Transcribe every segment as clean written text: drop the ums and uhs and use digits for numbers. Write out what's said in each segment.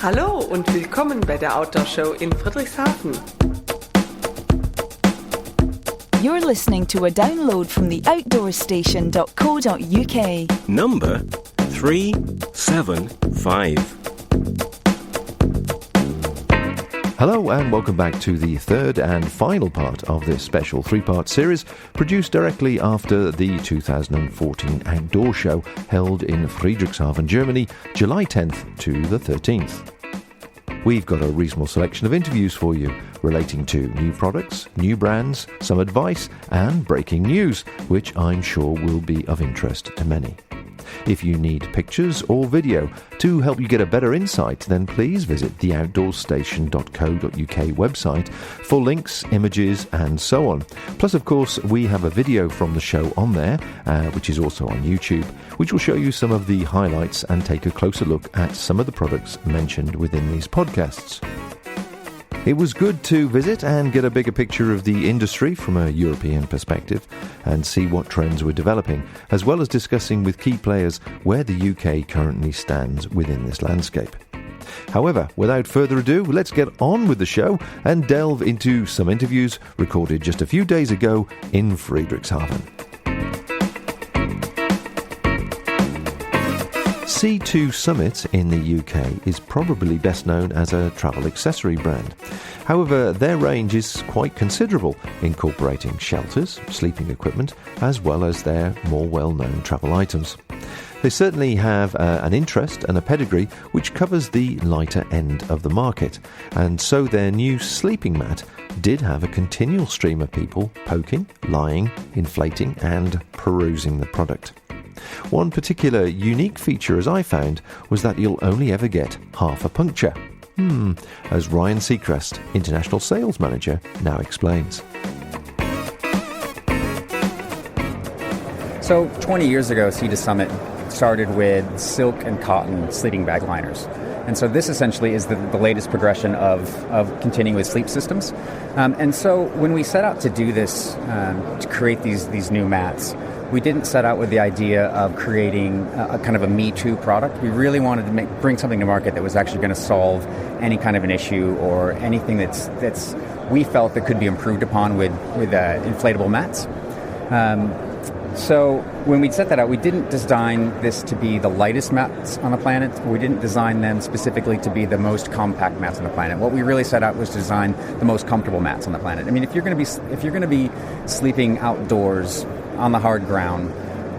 Hallo und willkommen bei der Outdoor Show in Friedrichshafen. You're listening to a download from the outdoorstation.co.uk. Number 375. Hello and welcome back to the third and final part of this special three-part series produced directly after the 2014 Outdoor Show held in Friedrichshafen, Germany, July 10th to the 13th. We've got a reasonable selection of interviews for you relating to new products, new brands, some advice and breaking news, which I'm sure will be of interest to many. If you need pictures or video to help you get a better insight, then please visit the outdoorstation.co.uk website for links, images and so on. Plus, of course, we have a video from the show on there, which is also on YouTube, which will show you some of the highlights and take a closer look at some of the products mentioned within these podcasts. It was good to visit and get a bigger picture of the industry from a European perspective and see what trends were developing, as well as discussing with key players where the UK currently stands within this landscape. However, without further ado, let's get on with the show and delve into some interviews recorded just a few days ago in Friedrichshafen. C2 Summit in the UK is probably best known as a travel accessory brand. However, their range is quite considerable, incorporating shelters, sleeping equipment, as well as their more well-known travel items. They certainly have an interest and a pedigree which covers the lighter end of the market, and so their new sleeping mat did have a continual stream of people poking, lying, inflating and perusing the product. One particular unique feature, as I found, was that you'll only ever get half a puncture. As Ryan Seacrest, International Sales Manager, now explains. So 20 years ago, C2 Summit started with silk and cotton sleeping bag liners. And so this essentially is the latest progression of continuing with sleep systems. And so when we set out to do this, to create these new mats, we didn't set out with the idea of creating a kind of a Me Too product. We really wanted to bring something to market that was actually going to solve any kind of an issue or anything that's we felt that could be improved upon with inflatable mats. So when we set that out, we didn't design this to be the lightest mats on the planet. We didn't design them specifically to be the most compact mats on the planet. What we really set out was to design the most comfortable mats on the planet. I mean, if you're going to be sleeping outdoors on the hard ground,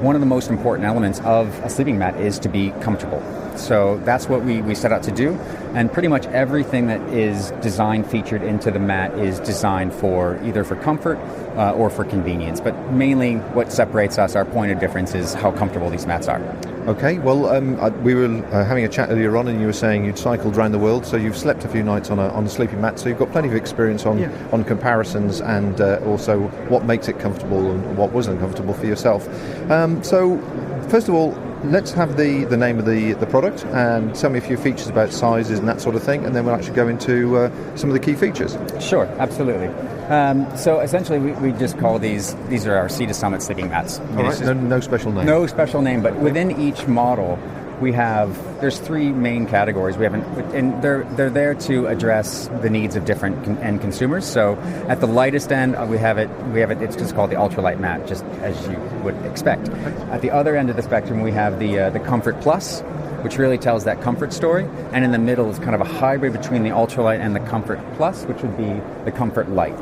one of the most important elements of a sleeping mat is to be comfortable. So that's what we set out to do, and pretty much everything that is featured into the mat is designed for either for comfort or for convenience. But mainly what separates us, our point of difference, is how comfortable these mats are. Okay, well, we were having a chat earlier on and you were saying you'd cycled around the world, so you've slept a few nights on a sleeping mat, so you've got plenty of experience on comparisons and also what makes it comfortable and what wasn't comfortable for yourself. So, first of all, let's have the name of the product and tell me a few features about sizes and that sort of thing, and then we'll actually go into some of the key features. Sure, absolutely. So essentially we just call these are our C2 Summit sleeping mats. All right, no special name. No special name, but within each model there's three main categories. And they're there to address the needs of different end consumers. So at the lightest end, we have it. It's just called the ultralight mat, just as you would expect. At the other end of the spectrum, we have the Comfort Plus, which really tells that comfort story. And in the middle is kind of a hybrid between the ultralight and the Comfort Plus, which would be the Comfort Light.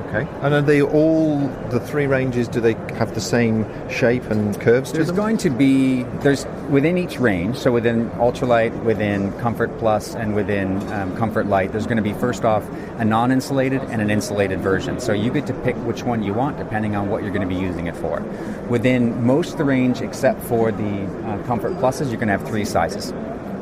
Okay. And are they all, the three ranges, do they have the same shape and curves to them? There's within each range, so within ultralight, within Comfort Plus, and within Comfort Light, there's going to be, first off, a non-insulated and an insulated version. So you get to pick which one you want depending on what you're going to be using it for. Within most of the range, except for the Comfort Pluses, you're going to have three sizes: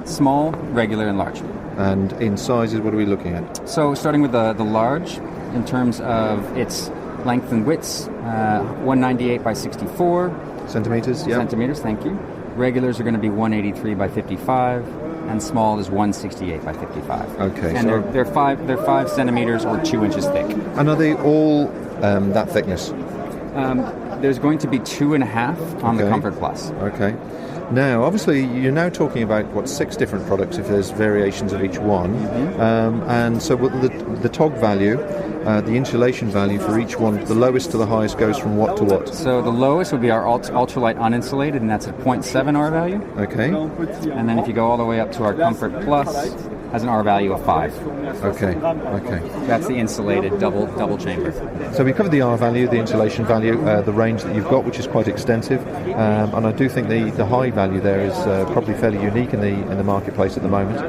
small, regular, and large. And in sizes, what are we looking at? So starting with the large, in terms of its length and widths, 198 by 64 centimeters. Yeah. Centimeters, thank you. Regulars are going to be 183 by 55, and small is 168 by 55. Okay. And so they're 5 centimeters or 2 inches thick. And are they all that thickness? There's going to be 2.5 on the Comfort Plus. Okay. Now, obviously, you're now talking about, 6 different products if there's variations of each one. And so the TOG value, the insulation value for each one, the lowest to the highest goes from what to what? So the lowest would be our ultralight uninsulated, and that's at 0.7 R value. Okay. And then if you go all the way up to our Comfort Plus, has an R value of 5. Okay. That's the insulated double chamber. So we covered the R value, the insulation value, the range that you've got, which is quite extensive, and I do think the high value there is probably fairly unique in the marketplace at the moment.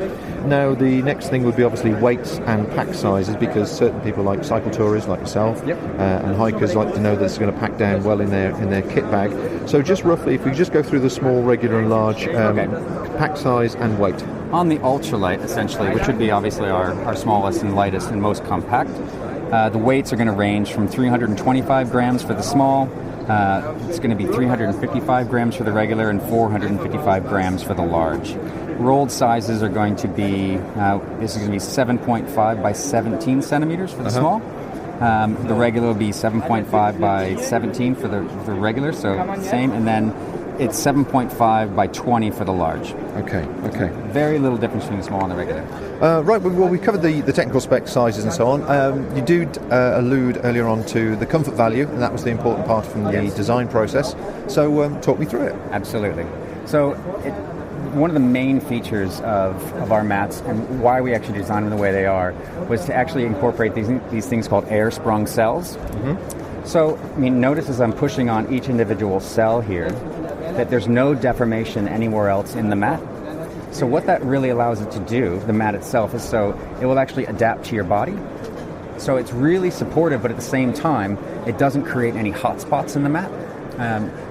Now, the next thing would be obviously weights and pack sizes, because certain people like cycle tourists like yourself and hikers like to know that it's going to pack down well in their kit bag. So just roughly, if we just go through the small, regular and large pack size and weight. On the ultralight, essentially, which would be obviously our smallest and lightest and most compact, the weights are going to range from 325 grams for the small, it's going to be 355 grams for the regular, and 455 grams for the large. Rolled sizes are going to be, this is going to be 7.5 by 17 centimeters for the small. The regular will be 7.5 by 17 for the regular, so same, and then it's 7.5 by 20 for the large. Okay. Very little difference between the small and the regular. Right, well, we covered the technical specs, sizes and so on. You do allude earlier on to the comfort value, and that was the important part from the design process. So talk me through it. Absolutely. So one of the main features of our mats, and why we actually designed them the way they are, was to actually incorporate these things called air-sprung cells. So, notice as I'm pushing on each individual cell here, that there's no deformation anywhere else in the mat. So what that really allows it to do, the mat itself, is so it will actually adapt to your body. So it's really supportive, but at the same time, it doesn't create any hot spots in the mat.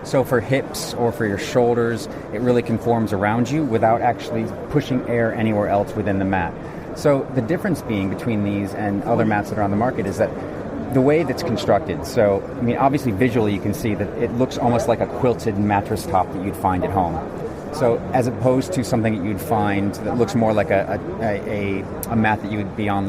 So for hips or for your shoulders, it really conforms around you without actually pushing air anywhere else within the mat. So the difference being between these and other mats that are on the market is that the way that's constructed, so, obviously visually you can see that it looks almost like a quilted mattress top that you'd find at home. So as opposed to something that you'd find that looks more like a mat that you would be on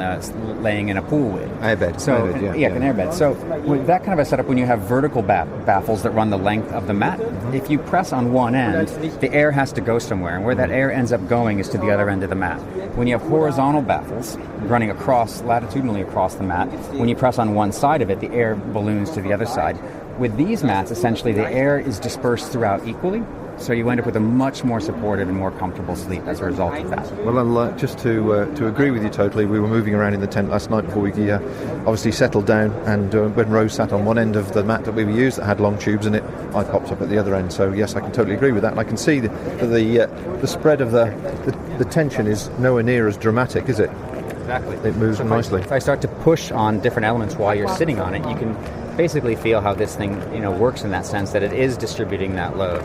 laying in a pool with. Airbed. So an airbed. So with that kind of a setup, when you have vertical baffles that run the length of the mat, if you press on one end, the air has to go somewhere, and where that air ends up going is to the other end of the mat. When you have horizontal baffles running latitudinally across the mat, when you press on one side of it, the air balloons to the other side. With these mats, essentially the air is dispersed throughout equally. So you end up with a much more supportive and more comfortable sleep as a result of that. Well, just to agree with you totally, we were moving around in the tent last night before we obviously settled down, and when Rose sat on one end of the mat that we used that had long tubes in it, I popped up at the other end. So yes, I can totally agree with that, and I can see the spread of the tension is nowhere near as dramatic, is it? Exactly. It moves nicely. If I start to push on different elements while you're sitting on it, you can basically feel how this thing works in that sense, that it is distributing that load.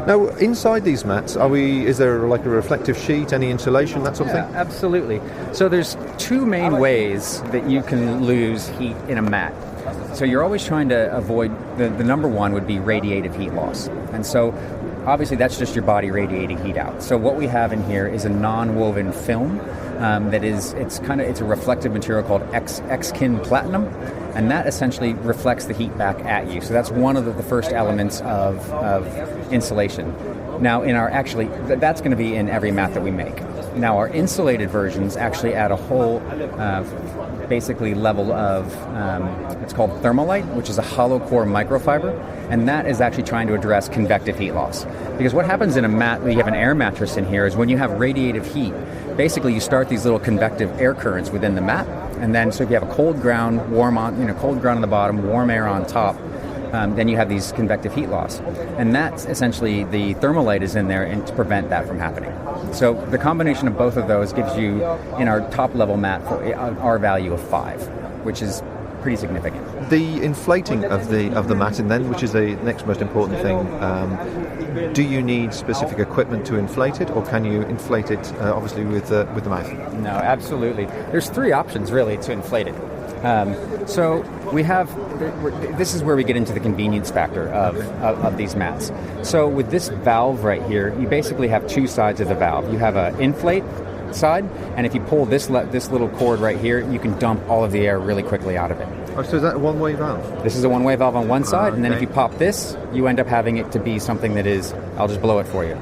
Now, inside these mats, is there like a reflective sheet, any insulation, that sort of thing? Absolutely. So there's two main ways that you can lose heat in a mat. So you're always trying to avoid, the number one would be radiative heat loss. And so obviously that's just your body radiating heat out. So what we have in here is a non-woven film it's a reflective material called X-Kin platinum, and that essentially reflects the heat back at you. So that's one of the first elements of insulation. Now, that's going to be in every mat that we make. Now, our insulated versions actually add a whole basically level of, it's called thermalite, which is a hollow core microfiber, and that is actually trying to address convective heat loss. Because what happens in a mat, when you have an air mattress in here, is when you have radiative heat, basically you start these little convective air currents within the mat, and then so if you have a cold ground, cold ground on the bottom, warm air on top, then you have these convective heat loss. And that's essentially, the thermalite is in there and to prevent that from happening. So the combination of both of those gives you, in our top level mat, for R value of 5, which is pretty significant. The inflating of the matting then, which is the next most important thing, do you need specific equipment to inflate it, or can you inflate it obviously with the mouth? No, absolutely. There's 3 options really to inflate it. So we have, this is where we get into the convenience factor of these mats. So with this valve right here, you basically have 2 sides of the valve. You have an inflate side, and if you pull this little cord right here, you can dump all of the air really quickly out of it. Oh, so is that a one-way valve? This is a one-way valve on one side, and then if okay. you pop this, you end up having it to be something that is, I'll just blow it for you.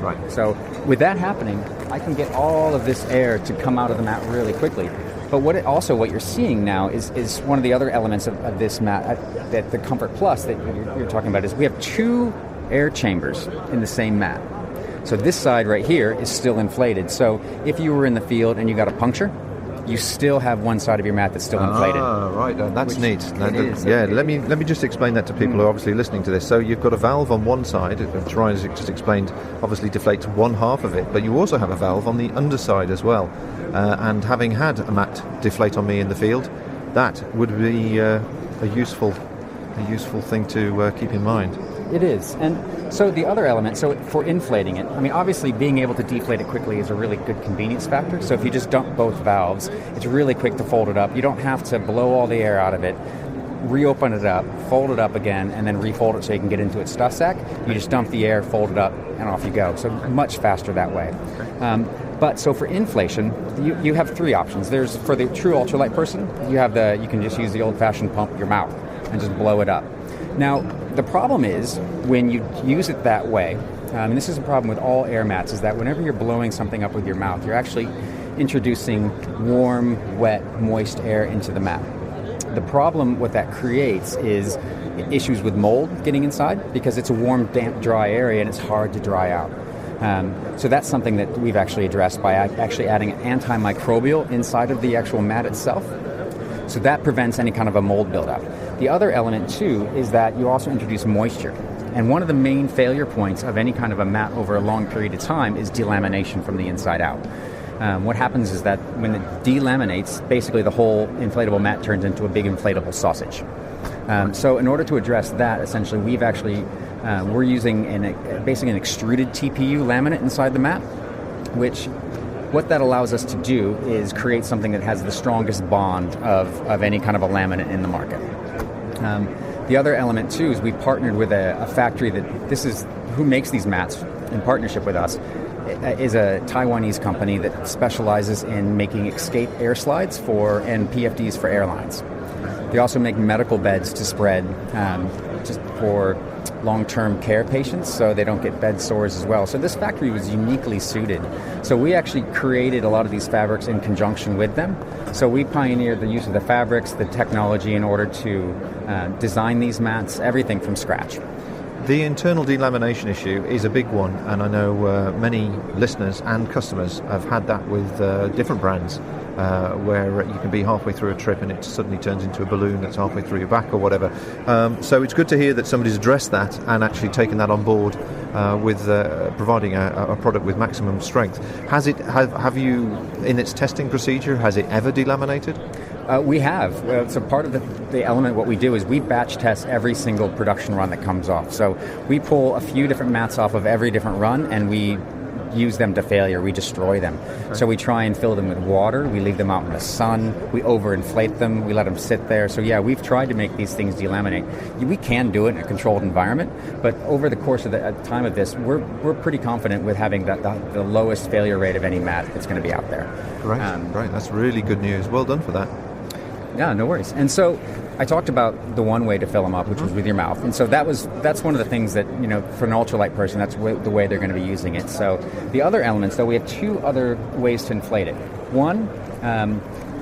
Right. So with that happening, I can get all of this air to come out of the mat really quickly. But what you're seeing now is one of the other elements of this mat, that the Comfort Plus that you're talking about, is we have 2 air chambers in the same mat. So this side right here is still inflated. So if you were in the field and you got a puncture, you still have one side of your mat that's still inflated. Ah, right. That's neat. Is. Let me just explain that to people who are obviously listening to this. So you've got a valve on one side, Ryan has just explained, obviously deflates one half of it, but you also have a valve on the underside as well. And having had a mat deflate on me in the field, that would be a useful thing to keep in mind. It is. And so the other element, so for inflating it, I mean, obviously being able to deflate it quickly is a really good convenience factor. So if you just dump both valves, it's really quick to fold it up. You don't have to blow all the air out of it, reopen it up, fold it up again, and then refold it so you can get into its stuff sack. You just dump the air, fold it up, and off you go. So much faster that way. But so for inflation, you have 3 options. There's, for the true ultralight person, you can just use the old-fashioned pump, your mouth, and just blow it up. Now, the problem is when you use it that way, and this is a problem with all air mats, is that whenever you're blowing something up with your mouth, you're actually introducing warm, wet, moist air into the mat. The problem what that creates is issues with mold getting inside, because it's a warm, damp, dry area and it's hard to dry out. So that's something that we've actually addressed by actually adding an antimicrobial inside of the actual mat itself. So that prevents any kind of a mold buildup. The other element, too, is that you also introduce moisture. And one of the main failure points of any kind of a mat over a long period of time is delamination from the inside out. What happens is that when it delaminates, basically the whole inflatable mat turns into a big inflatable sausage. So in order to address that, essentially, we've actually, we're using basically an extruded TPU laminate inside the mat, which what that allows us to do is create something that has the strongest bond of any kind of a laminate in the market. The other element, too, is we partnered with a factory who makes these mats in partnership with us, is a Taiwanese company that specializes in making escape air slides and PFDs for airlines. They also make medical beds to spread just for long-term care patients, so they don't get bed sores as well. So this factory was uniquely suited. So we actually created a lot of these fabrics in conjunction with them. So we pioneered the use of the fabrics, the technology in order to design these mats, everything from scratch. The internal delamination issue is a big one, and I know many listeners and customers have had that with different brands, where you can be halfway through a trip and it suddenly turns into a balloon that's halfway through your back or whatever. So it's good to hear that somebody's addressed that and actually taken that on board with providing a product with maximum strength. Have you, in its testing procedure, has it ever delaminated? We have. So part of the element, what we do is we batch test every single production run that comes off. So we pull a few different mats off of every different run and we use them to failure. We destroy them. Okay. So we try and fill them with water. We leave them out in the sun. We overinflate them. We let them sit there. So yeah, we've tried to make these things delaminate. We can do it in a controlled environment, but over the course of the time of this, we're pretty confident with having the lowest failure rate of any mat that's going to be out there. Great, great. That's really good news. Well done for that. Yeah, no worries. And so I talked about the one way to fill them up, which was with your mouth. And so that's one of the things that, for an ultralight person, that's the way they're going to be using it. So the other elements, though, we have 2 other ways to inflate it. One,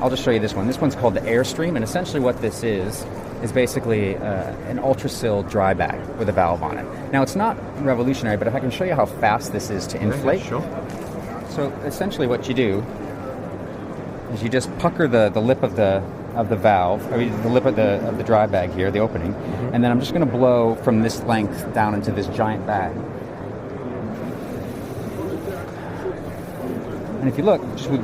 I'll just show you this one. This one's called the Airstream, and essentially what this is basically an ultrasil dry bag with a valve on it. Now, it's not revolutionary, but if I can show you how fast this is to inflate. Yeah, sure. So essentially what you do is you just pucker the lip of the valve, the lip of the dry bag here, the opening, and then I'm just going to blow from this length down into this giant bag. And if you look, just with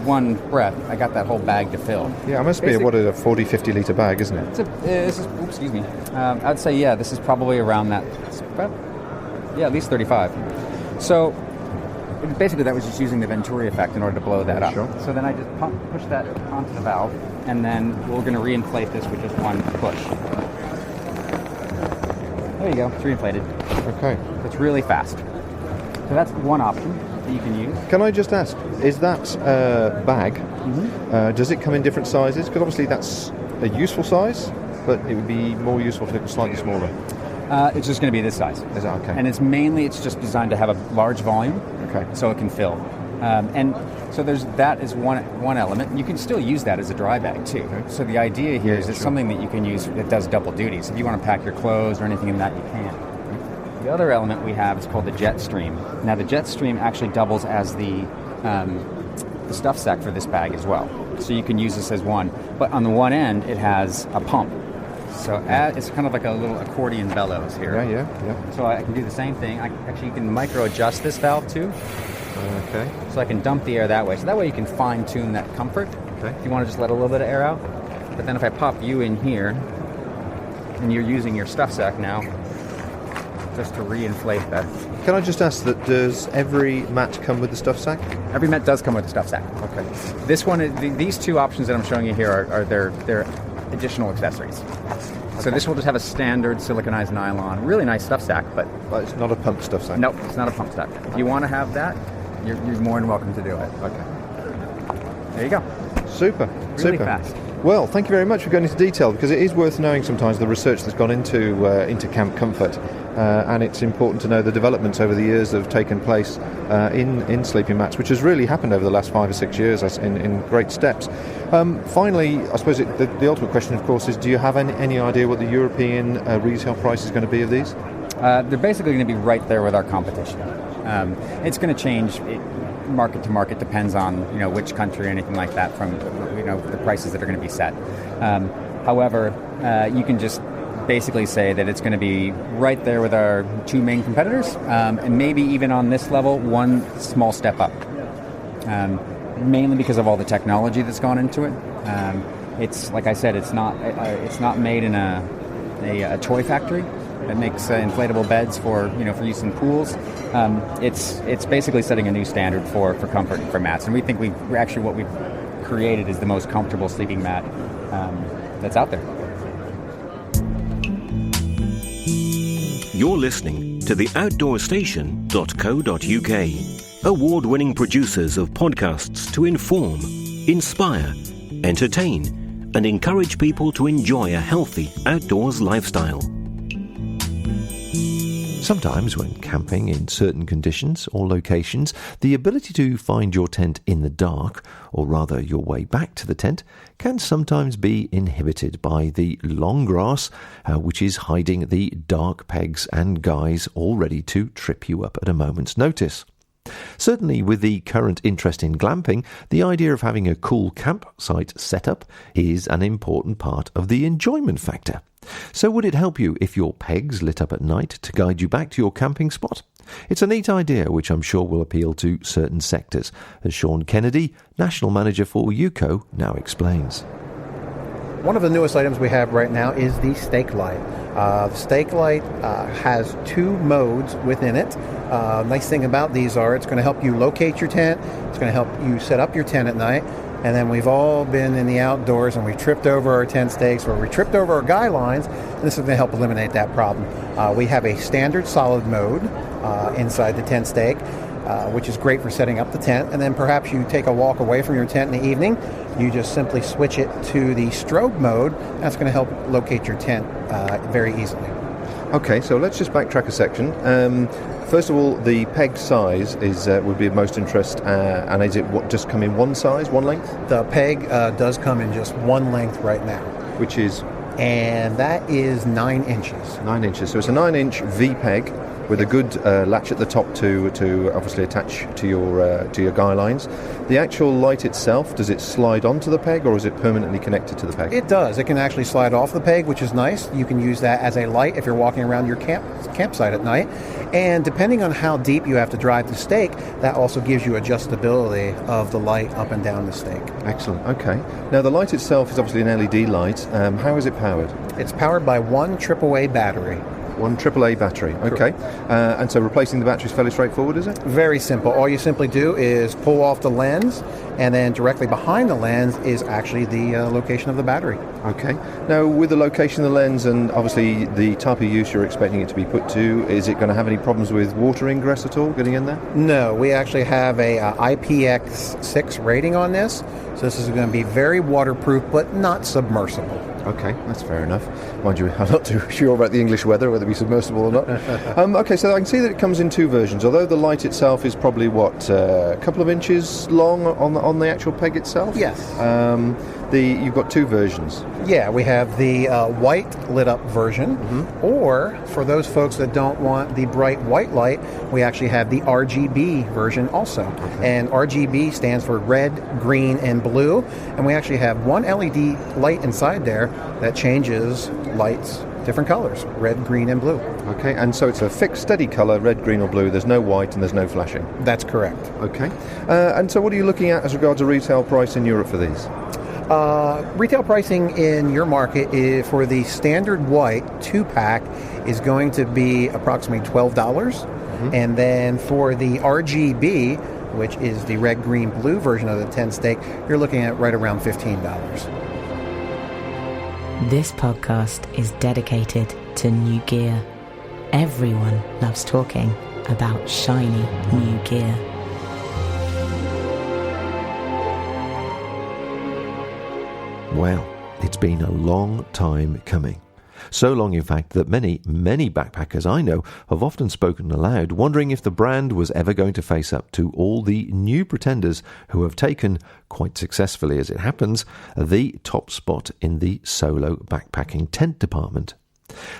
one breath, I got that whole bag to fill. Yeah, it must be a 40, 50 litre bag, isn't it? Excuse me. I'd say, yeah, this is probably around that, at least 35. So basically, that was just using the Venturi effect in order to blow that up. Sure. So then I just push that onto the valve, and then we're going to reinflate this with just one push. There you go, it's reinflated. Okay. So it's really fast. So that's one option. that you can use. Can I just ask, is that bag, does it come in different sizes? Because obviously that's a useful size, but it would be more useful if it was slightly smaller. It's just going to be this size. Is that okay? And it's just designed to have a large volume, Okay. so it can fill. And so that is one element. You can still use that as a dry bag too. Okay. So the idea here is it's sure. something that you can use that does double duty. So if you want to pack your clothes or anything in that, you can. The other element we have is called the jet stream. Now the jet stream actually doubles as the stuff sack for this bag as well. So you can use this as one. But on the one end, it has a pump. So it's kind of like a little accordion bellows here. Yeah. So I can do the same thing. You can micro-adjust this valve too. Okay. So I can dump the air that way. So that way you can fine-tune that comfort. Okay. If you want to just let a little bit of air out. But then if I pop you in here, and you're using your stuff sack now, just to re-inflate that. Can I just ask that does every mat come with the stuff sack? Every mat does come with a stuff sack. Okay. This one, these two options that I'm showing you here are their additional accessories. So this will just have a standard siliconized nylon, really nice stuff sack, but It's not a pump stuff sack? nope, it's not a pump sack. If you want to have that, you're more than welcome to do it. Okay. There you go. Super. Really Super. fast. Well, thank you very much for going into detail, because it is worth knowing sometimes the research that's gone into camp comfort, and it's important to know the developments over the years that have taken place in sleeping mats, which has really happened over the last 5 or 6 years in great steps. Finally, I suppose the ultimate question, of course, is do you have any idea what the European retail price is going to be of these? They're basically going to be right there with our competition. It's going to change market to market, depends on which country or anything like that, from the prices that are going to be set. However, you can just basically say that it's going to be right there with our two main competitors, and maybe even on this level one small step up, mainly because of all the technology that's gone into it. It's like I said, it's not made in a toy factory that makes inflatable beds for use in pools. It's basically setting a new standard for comfort and for mats, and we think what we've created is the most comfortable sleeping mat that's out there. You're listening to the outdoorstation.co.uk, award-winning producers of podcasts to inform, inspire, entertain, and encourage people to enjoy a healthy outdoors lifestyle. Sometimes when camping in certain conditions or locations, the ability to find your tent in the dark, or rather your way back to the tent, can sometimes be inhibited by the long grass, which is hiding the dark pegs and guys all ready to trip you up at a moment's notice. Certainly with the current interest in glamping, the idea of having a cool campsite setup is an important part of the enjoyment factor. So would it help you if your pegs lit up at night to guide you back to your camping spot? It's a neat idea which I'm sure will appeal to certain sectors, as Sean Kennedy, National Manager for UCO, now explains. One of the newest items we have right now is the stake light. The stake light has two modes within it. Nice thing about these are it's going to help you locate your tent. It's going to help you set up your tent at night. And then we've all been in the outdoors and we tripped over our tent stakes or we tripped over our guy lines. This is going to help eliminate that problem. We have a standard solid mode inside the tent stake, which is great for setting up the tent. And then perhaps you take a walk away from your tent in the evening. You just simply switch it to the strobe mode. That's going to help locate your tent very easily. Okay, so let's just backtrack a section. First of all, the peg size would be of most interest, and is it just come in one size, one length? The peg does come in just one length right now. Which is? And that is 9 inches. 9 inches. So it's a 9-inch V peg with a good latch at the top to obviously attach to your guy lines. The actual light itself, does it slide onto the peg or is it permanently connected to the peg? It does. It can actually slide off the peg, which is nice. You can use that as a light if you're walking around your campsite at night. And depending on how deep you have to drive the stake, that also gives you adjustability of the light up and down the stake. Excellent. Okay. Now the light itself is obviously an LED light. How is it powered? It's powered by one AAA battery. One AAA battery. Okay. And so replacing the battery is fairly straightforward, is it? Very simple. All you simply do is pull off the lens, and then directly behind the lens is actually the location of the battery. Okay. Now, with the location of the lens and obviously the type of use you're expecting it to be put to, is it going to have any problems with water ingress at all getting in there? No, we actually have a IPX6 rating on this, so this is going to be very waterproof but not submersible. Okay, that's fair enough. Mind you, I'm not too sure about the English weather, whether it be submersible or not. Okay, so I can see that it comes in two versions, although the light itself is probably, a couple of inches long on the actual peg itself? Yes. You've got two versions. Yeah, we have the white lit up version, or for those folks that don't want the bright white light, we actually have the RGB version also. Okay. And RGB stands for red, green, and blue, and we actually have one LED light inside there that changes lights, different colors, red, green, and blue. Okay, and so it's a fixed, steady colour, red, green, or blue. There's no white and there's no flashing. That's correct. Okay, and so what are you looking at as regards to retail price in Europe for these? Retail pricing in your market is, for the standard white 2-pack is going to be approximately $12. And then for the RGB, which is the red, green, blue version of the 10 stake, you're looking at right around $15. This podcast is dedicated to new gear. Everyone loves talking about shiny new gear. Well, it's been a long time coming. So long, in fact, that many backpackers I know have often spoken aloud, wondering if the brand was ever going to face up to all the new pretenders who have taken, quite successfully as it happens, the top spot in the solo backpacking tent department.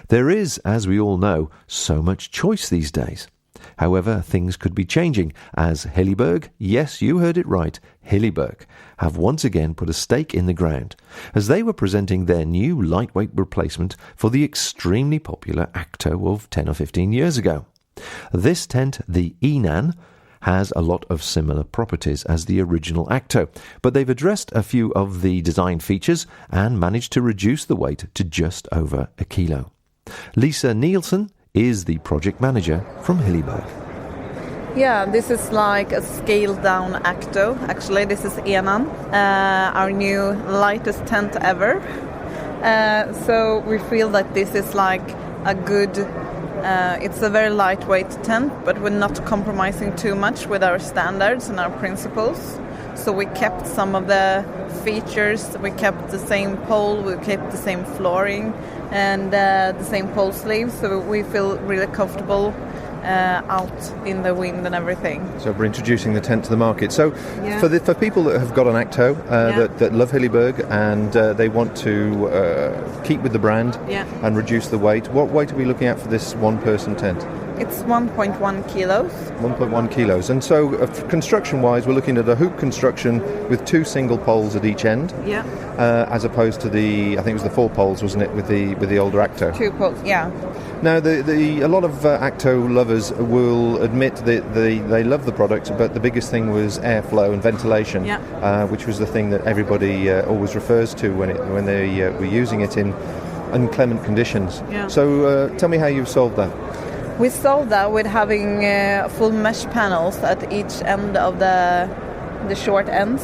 There is, as we all know, so much choice these days. However, things could be changing as Hilleberg, yes, you heard it right, Hilleberg, have once again put a stake in the ground as they were presenting their new lightweight replacement for the extremely popular Acto of 10 or 15 years ago. This tent, the Enan, has a lot of similar properties as the original Acto, but they've addressed a few of the design features and managed to reduce the weight to just over a kilo. Lisa Nielsen is the project manager from Hilleberg. Yeah, this is like a scaled down Acto. Actually, this is Enan, our new lightest tent ever. So we feel that this is like a good, it's a very lightweight tent, but we're not compromising too much with our standards and our principles. So we kept some of the features, we kept the same pole, we kept the same flooring and the same pole sleeves, so we feel really comfortable out in the wind and everything. So we're introducing the tent to the market. So for people that have got an Acto, that love Hilleberg and they want to keep with the brand and reduce the weight, what weight are we looking at for this one-person tent? It's 1.1 kilos. 1.1 kilos. And so construction-wise, we're looking at a hoop construction with two single poles at each end, as opposed to I think it was the 4 poles, wasn't it, with the older Acto? 2 poles, yeah. Now, a lot of Acto lovers will admit that they love the product, but the biggest thing was airflow and ventilation, which was the thing that everybody always refers to when they were using it in inclement conditions. Yeah. So tell me how you've solved that. We solved that with having full mesh panels at each end of the short ends.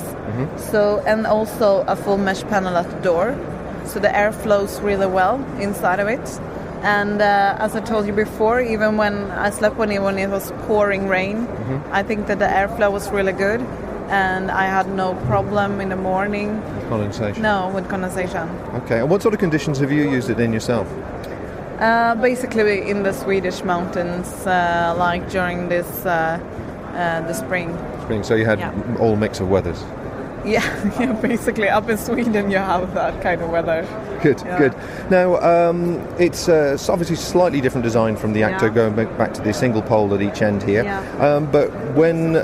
So, and also a full mesh panel at the door, so the air flows really well inside of it. And as I told you before, even when I slept when it was pouring rain, I think that the airflow was really good, and I had no problem in the morning. Condensation? No, with condensation. Okay, and what sort of conditions have you used it in yourself? Basically in the Swedish mountains, like during this the spring. So you had all mix of weathers. Yeah, basically up in Sweden you have that kind of weather. Good. Now, it's obviously slightly different design from the Acto, going back to the single pole at each end here. But when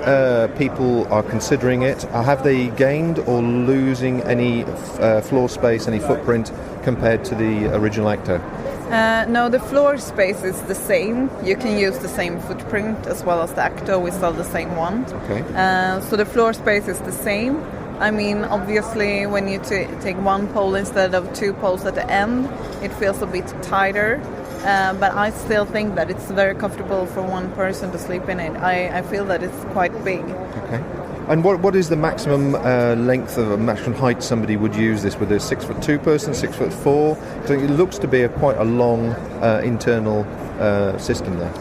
people are considering it, have they gained or losing any floor space, any footprint compared to the original Acto? No, the floor space is the same. You can use the same footprint as well as the Acto. We sell the same one. Okay. So the floor space is the same. I mean, obviously, when you take one pole instead of 2 poles at the end, it feels a bit tighter. but I still think that it's very comfortable for one person to sleep in it. I feel that it's quite big. Okay. And what is the maximum length of a maximum height somebody would use this with? A 6'2" person, 6'4"? So it looks to be quite a long internal system there.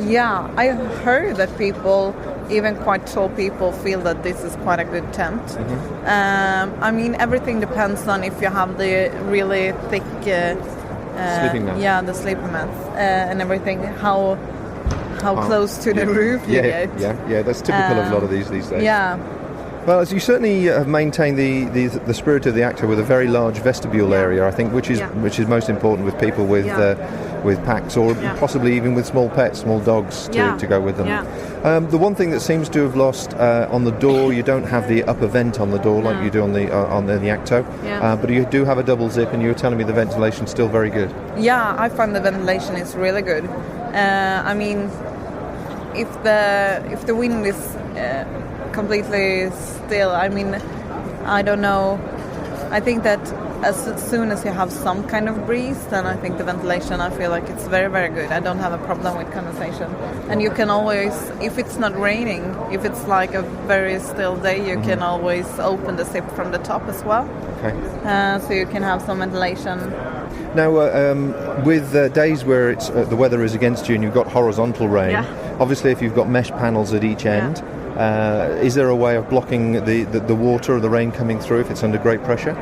Yeah, I heard that people, even quite tall people, feel that this is quite a good tent. Mm-hmm. I mean, everything depends on if you have the really thick sleeping mat. Yeah, the sleeping mats and everything. How close to the roof you get. Yeah. That's typical of a lot of these days. Yeah. Well, as you certainly have maintained the spirit of the actor with a very large vestibule area, I think, which is most important with people with packs or possibly even with small pets, small dogs to go with them. Yeah. The one thing that seems to have lost on the door, you don't have the upper vent on the door like you do on the Acto, but you do have a double zip, and you were telling me the ventilation's still very good. Yeah, I find the ventilation is really good. I mean, if the wind is completely still, I mean, I don't know. I think that as soon as you have some kind of breeze, then I think the ventilation, I feel like it's very, very good. I don't have a problem with condensation. And you can always, if it's not raining, if it's like a very still day, you can always open the zip from the top as well. Okay. So you can have some ventilation. Now, with days where it's the weather is against you and you've got horizontal rain, obviously if you've got mesh panels at each end, is there a way of blocking the water or the rain coming through if it's under great pressure?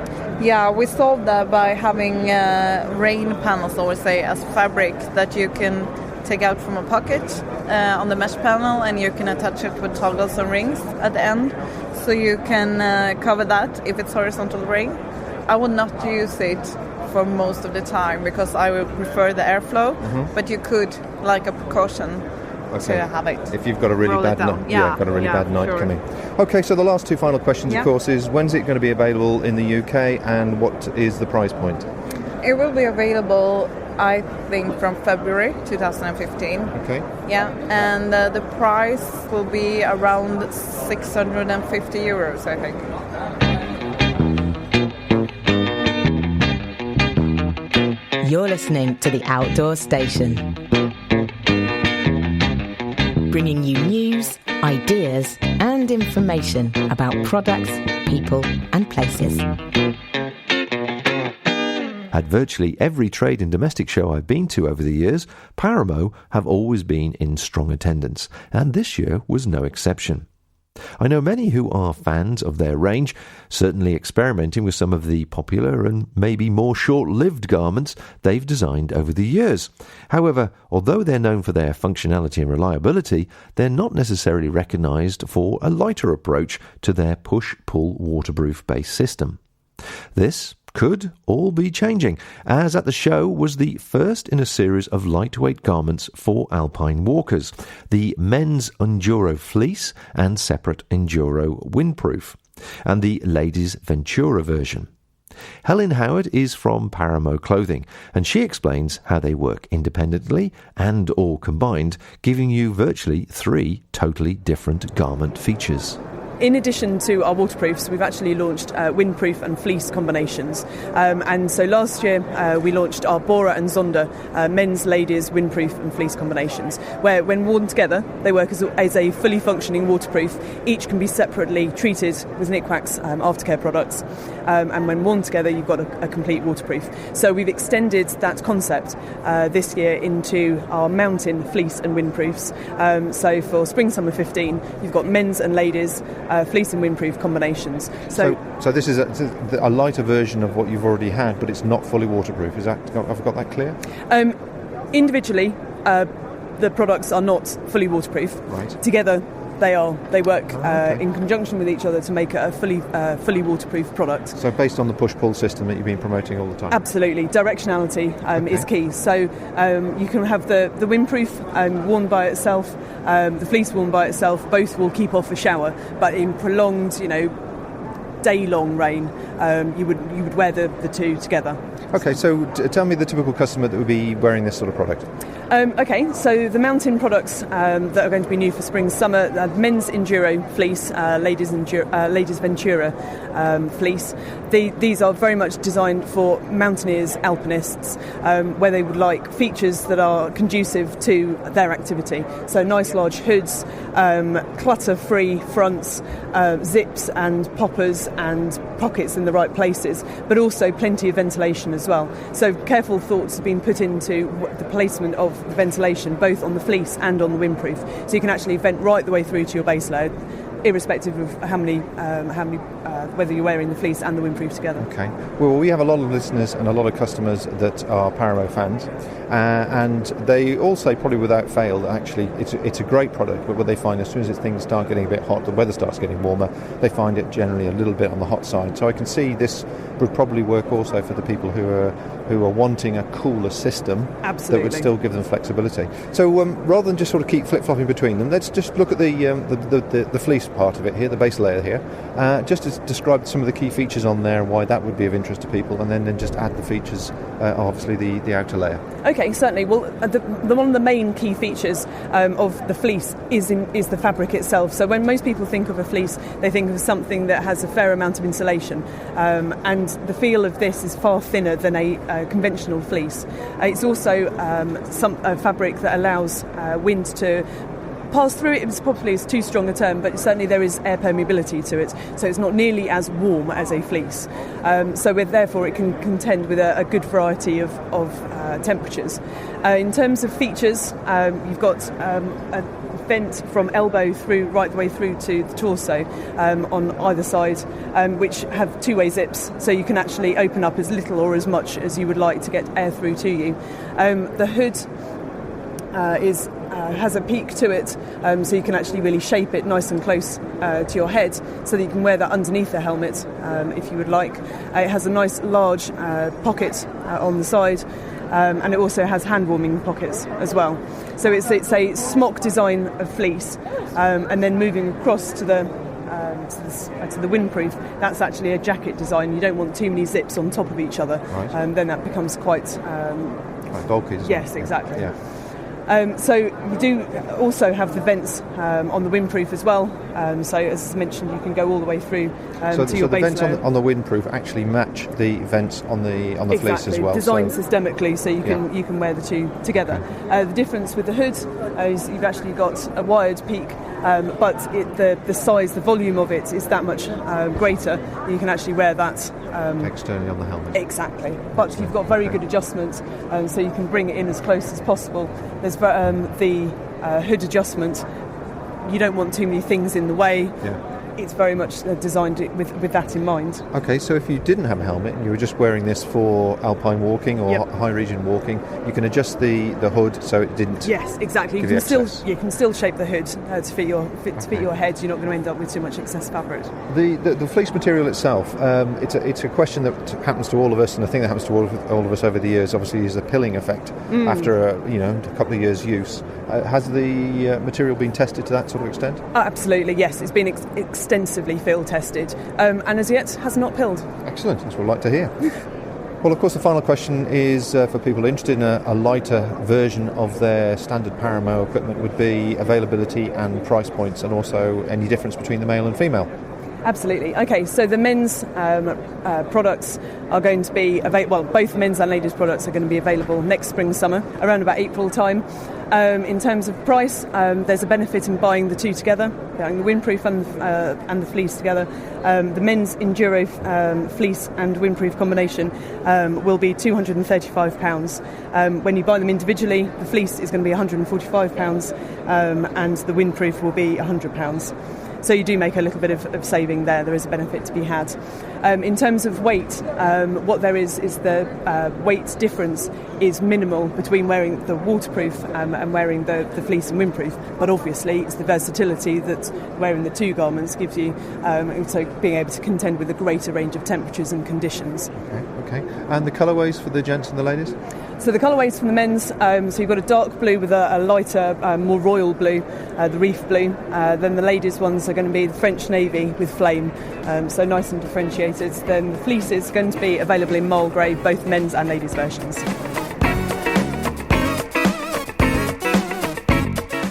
Yeah, we solved that by having rain panels, or say as fabric that you can take out from a pocket on the mesh panel, and you can attach it with toggles and rings at the end, so you can cover that if it's horizontal rain. I would not use it for most of the time because I would prefer the airflow, but you could, like a precaution, to have it. If you've got a really bad night, bad night coming. Okay, so the last two final questions, of course, is when's it going to be available in the UK, and what is the price point? It will be available, I think, from February 2015. Okay. Yeah, and the price will be around 650 euros, I think. You're listening to The Outdoor Station, bringing you news, ideas and information about products, people and places. At virtually every trade and domestic show I've been to over the years, Paramo have always been in strong attendance, and this year was no exception. I know many who are fans of their range, certainly experimenting with some of the popular and maybe more short-lived garments they've designed over the years. However, although they're known for their functionality and reliability, they're not necessarily recognised for a lighter approach to their push-pull waterproof-based system. This could all be changing, as at the show was the first in a series of lightweight garments for alpine walkers, the men's Enduro Fleece and separate Enduro Windproof, and the ladies' Ventura version. Helen Howard is from Paramo Clothing, and she explains how they work independently and all combined, giving you virtually 3 totally different garment features. In addition to our waterproofs, we've actually launched windproof and fleece combinations. And so last year we launched our Bora and Zonda men's, ladies, windproof and fleece combinations, where when worn together, they work as a fully functioning waterproof. Each can be separately treated with Nikwax aftercare products. And when worn together, you've got a complete waterproof. So we've extended that concept this year into our mountain fleece and windproofs. So for spring-summer 15, you've got men's and ladies fleece and windproof combinations. So this is a lighter version of what you've already had, but it's not fully waterproof. Have I got that clear? Individually, the products are not fully waterproof. Right. Together, they are. They work in conjunction with each other to make a fully waterproof product. So based on the push-pull system that you've been promoting all the time? Absolutely. Directionality is key. So you can have the windproof worn by itself, the fleece worn by itself. Both will keep off a shower, but in prolonged, day-long rain, you would wear the two together. Okay, so tell me the typical customer that would be wearing this sort of product. Okay, so the mountain products that are going to be new for spring-summer, men's Enduro fleece, ladies Ventura fleece. These are very much designed for mountaineers, alpinists, where they would like features that are conducive to their activity. So nice large hoods, clutter-free fronts, zips and poppers and pockets in the right places, but also plenty of ventilation as well. So careful thoughts have been put into the placement of the ventilation, both on the fleece and on the windproof. So you can actually vent right the way through to your base layer, irrespective of whether you're wearing the fleece and the windproof together. Okay. Well, we have a lot of listeners and a lot of customers that are Paramo fans, and they all say, probably without fail, that actually it's a great product, but what they find as soon as things start getting a bit hot, the weather starts getting warmer, they find it generally a little bit on the hot side. So I can see this would probably work also for the people who are wanting a cooler system. Absolutely. That would still give them flexibility. So rather than just sort of keep flip-flopping between them, let's just look at the fleece part of it here, the base layer here, just to describe some of the key features on there and why that would be of interest to people, and then just add the features, obviously the outer layer. Okay, certainly. Well, one of the main key features of the fleece is the fabric itself. So when most people think of a fleece, they think of something that has a fair amount of insulation, and the feel of this is far thinner than a conventional fleece. It's also a fabric that allows wind to pass through it. It's probably too strong a term, but certainly there is air permeability to it, so it's not nearly as warm as a fleece. Therefore it can contend with a good variety of temperatures. In terms of features, you've got a vent from elbow through right the way through to the torso on either side, which have two-way zips, so you can actually open up as little or as much as you would like to get air through to you. The hood has a peak to it, so you can actually really shape it nice and close to your head, so that you can wear that underneath the helmet if you would like. It has a nice large pocket on the side, and it also has hand warming pockets as well. So it's a smock design of fleece, and then moving across to the windproof, that's actually a jacket design. You don't want too many zips on top of each other, right. Then that becomes quite bulky. Yes, exactly. Yeah. So you do also have the vents on the windproof as well. So as mentioned, you can go all the way through to your base layer. So the vents on the windproof actually match the vents on the fleece as well. Designed systemically, so you can wear the two together. The difference with the hood is you've actually got a wired peak, but the size, the volume of it is that much greater. You can actually wear that externally on the helmet. Exactly, but you've got very good adjustment, so you can bring it in as close as possible. There's the hood adjustment. You don't want too many things in the way. Yeah. It's very much designed with that in mind. Okay, so if you didn't have a helmet and you were just wearing this for alpine walking or high region walking, you can adjust the hood so it didn't. Yes, exactly. You can still shape the hood to fit your head. You're not going to end up with too much excess fabric. The fleece material itself, it's a question that happens to all of us, and the thing that happens to all of us over the years, obviously, is the pilling effect after a couple of years' use. Has the material been tested to that sort of extent? Absolutely, yes. It's been extensively field tested, and as yet has not pilled. Excellent, that's what we'd like to hear. Well, of course, the final question is for people interested in a lighter version of their standard Paramo equipment would be availability and price points, and also any difference between the male and female. Absolutely. Okay, so the men's products are going to be available. Well, both men's and ladies' products are going to be available next spring-summer, around about April time. In terms of price, there's a benefit in buying the two together, buying the windproof and the fleece together. The men's Enduro fleece and windproof combination will be £235. When you buy them individually, the fleece is going to be £145, and the windproof will be £100. So you do make a little bit of saving there. There is a benefit to be had. In terms of weight, what there is the weight difference is minimal between wearing the waterproof and wearing the fleece and windproof. But obviously, it's the versatility that wearing the two garments gives you, so being able to contend with a greater range of temperatures and conditions. Okay. And the colourways for the gents and the ladies? So the colourways for the men's, so you've got a dark blue with a lighter, more royal blue, the reef blue. Then the ladies' ones are going to be the French navy with flame, so nice and differentiated. Then the fleece is going to be available in marl grey, both men's and ladies' versions.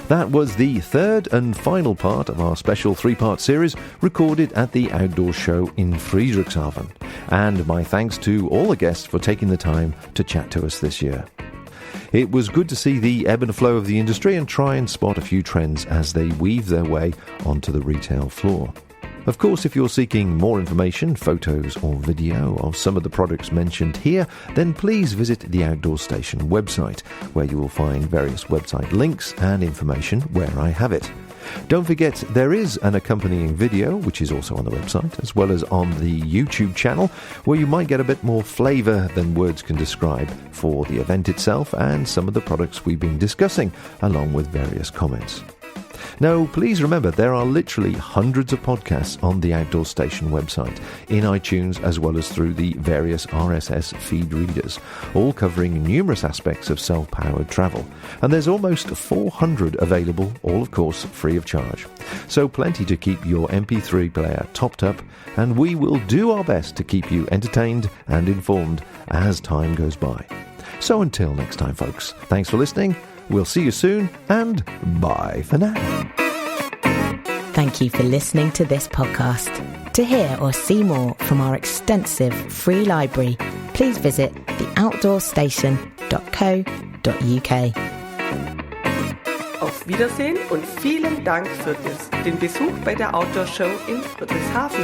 That was the third and final part of our special three-part series recorded at the outdoor show in Friedrichshafen. And my thanks to all the guests for taking the time to chat to us this year. It was good to see the ebb and flow of the industry and try and spot a few trends as they weave their way onto the retail floor. Of course, if you're seeking more information, photos or video of some of the products mentioned here, then please visit the Outdoor Station website, where you will find various website links and information where I have it. Don't forget, there is an accompanying video, which is also on the website, as well as on the YouTube channel, where you might get a bit more flavour than words can describe for the event itself and some of the products we've been discussing, along with various comments. Now, please remember, there are literally hundreds of podcasts on the Outdoor Station website, in iTunes as well as through the various RSS feed readers, all covering numerous aspects of self-powered travel. And there's almost 400 available, all of course free of charge. So plenty to keep your MP3 player topped up, and we will do our best to keep you entertained and informed as time goes by. So until next time, folks, thanks for listening. We'll see you soon, and bye for now. Thank you for listening to this podcast. To hear or see more from our extensive free library, please visit theoutdoorstation.co.uk. Auf Wiedersehen und vielen Dank für den Besuch bei der Outdoor Show in Friedrichshafen.